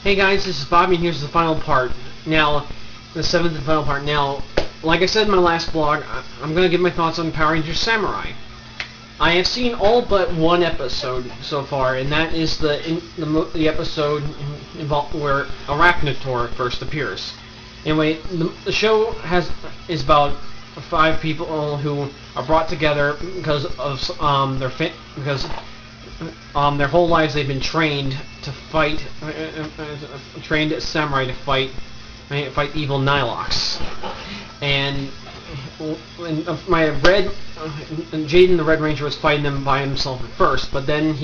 Hey guys, this is Bobby, and here's the final part. Now, the seventh and final part. Now, like I said in my last blog, I'm going to give my thoughts on Power Rangers Samurai. I have seen all but one episode so far, and that is the episode involved where Arachnator first appears. Anyway, the show is about 5 people who are brought together because of their whole lives they've been trained to fight, trained as samurai to fight evil Nilox. And Jaden the Red Ranger was fighting them by himself at first, but then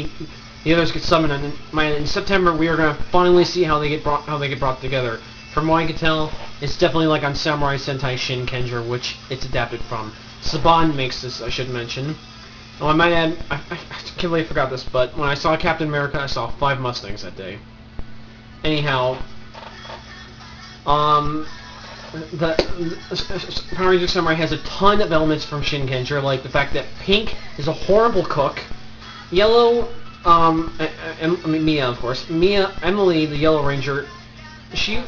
the others get summoned. And in September we are going to finally see how they get brought together. From what I can tell, it's definitely like on Samurai Sentai Shinkenger, which it's adapted from. Saban makes this, I should mention. Oh, I might add, I can't believe I forgot this, but when I saw Captain America, I saw 5 Mustangs that day. Anyhow, the Power Rangers Samurai has a ton of elements from Shinkenger, like the fact that Pink is a horrible cook, Yellow, Mia, of course, Emily, the Yellow Ranger, she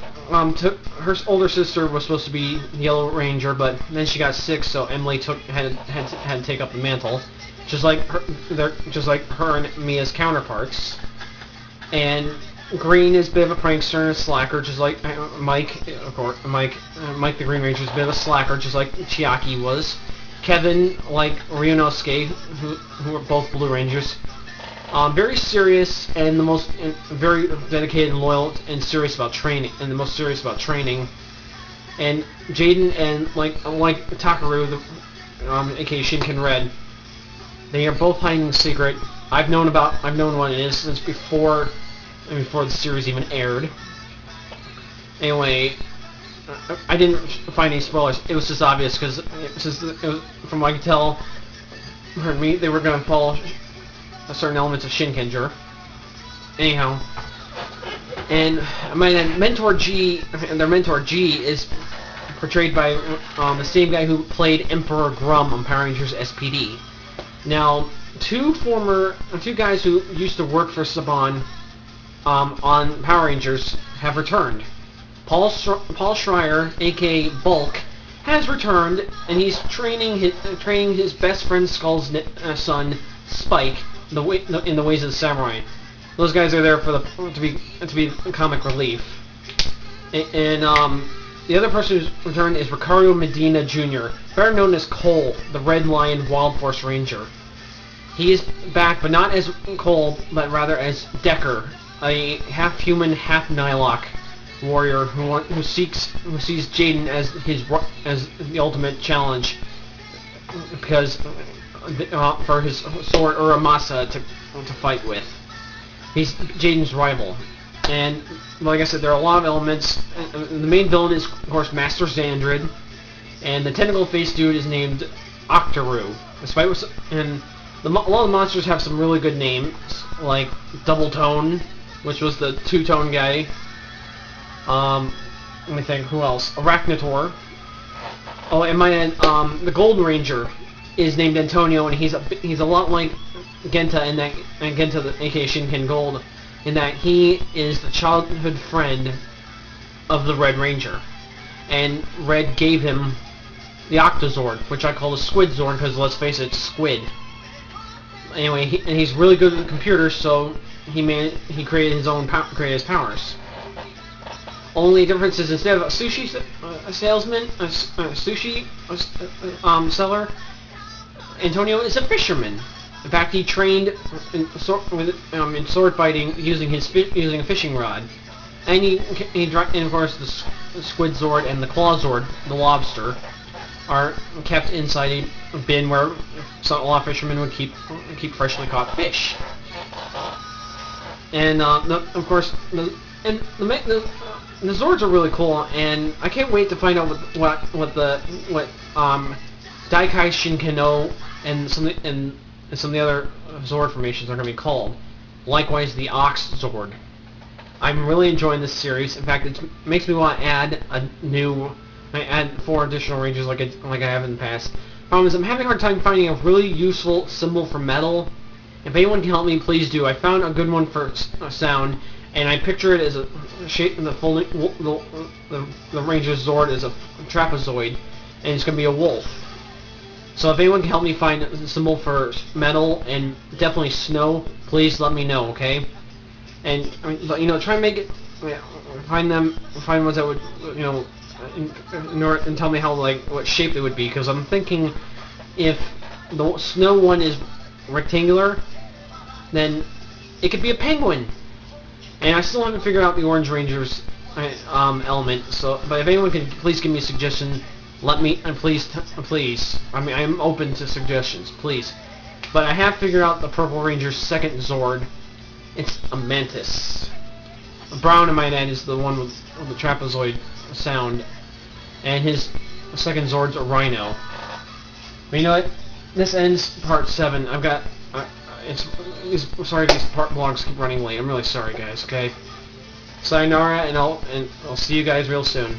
took her older sister was supposed to be the Yellow Ranger, but then she got sick, so Emily had to take up the mantle. Just like her and Mia's counterparts. And Green is a bit of a prankster and a slacker, just like Mike. Of course, Mike the Green Ranger is a bit of a slacker, just like Chiaki was. Kevin, like Ryunosuke, who are both Blue Rangers, very serious and very dedicated and loyal and serious about training, and the most serious about training. And Jaden and like Takaru, aka Shinken Red. They are both hiding the secret. I've known what it is since before the series even aired. Anyway, I didn't find any spoilers. It was just obvious because from what I could tell, they were going to follow certain elements of Shinkenger. Anyhow, and their mentor G is portrayed by the same guy who played Emperor Grum on Power Rangers SPD. Now, two guys who used to work for Saban on Power Rangers have returned. Paul Schreier, aka Bulk, has returned, and he's training his best friend Skull's son Spike in the ways of the samurai. Those guys are there to be comic relief. And the other person who's returned is Ricardo Medina Jr., better known as Cole, the Red Lion Wild Force Ranger. He is back, but not as Cole, but rather as Decker, a half-human, half-Nilok warrior who sees Jaden as the ultimate challenge, because for his sword Uramasa to fight with. He's Jaden's rival. And like I said, there are a lot of elements. The main villain is, of course, Master Xandrid, and the tentacle face dude is named Octaru. A lot of the monsters have some really good names, like Double Tone, which was the two-tone guy. Let me think, who else? Arachnator. Oh, and the Golden Ranger is named Antonio, and he's a lot like Genta Genta, aka Shinken Gold, in that he is the childhood friend of the Red Ranger. And Red gave him the Octozord, which I call the Squid Zord, because let's face it, it's squid. Anyway, he's really good with computers, so he created his powers. Only difference is, instead of a sushi seller, Antonio is a fisherman. In fact, he trained in sword fighting using a fishing rod, and of course the Squid Zord and the Claw Zord, the lobster, are kept inside a bin where a lot of fishermen would keep freshly caught fish. And of course the Zords are really cool, and I can't wait to find out what Daikai Shinkano and some of the other Zord formations are going to be called. Likewise, the Ox Zord. I'm really enjoying this series. In fact, it makes me want to add 4 additional Rangers like I have in the past. Problem is, I'm having a hard time finding a really useful symbol for metal. If anyone can help me, please do. I found a good one for sound, and I picture it as a shape in the Ranger's Zord is a trapezoid, and it's gonna be a wolf. So if anyone can help me find a symbol for metal and definitely snow, please let me know, okay? And you know, try and make it, find ones that would, you know, and tell me how, like, what shape it would be, because I'm thinking if the snow one is rectangular, then it could be a penguin. And I still haven't figured out the Orange Ranger's element. So, but if anyone can please give me a suggestion, let me. And please. I mean, I'm open to suggestions, please. But I have figured out the Purple Ranger's second Zord. It's a mantis. Brown, in my add, is the one with the trapezoid sound, and his second Zord's a rhino. But you know what? This ends part 7. I've got. Sorry if these vlogs keep running late. I'm really sorry, guys. Okay. Sayonara, and I'll see you guys real soon.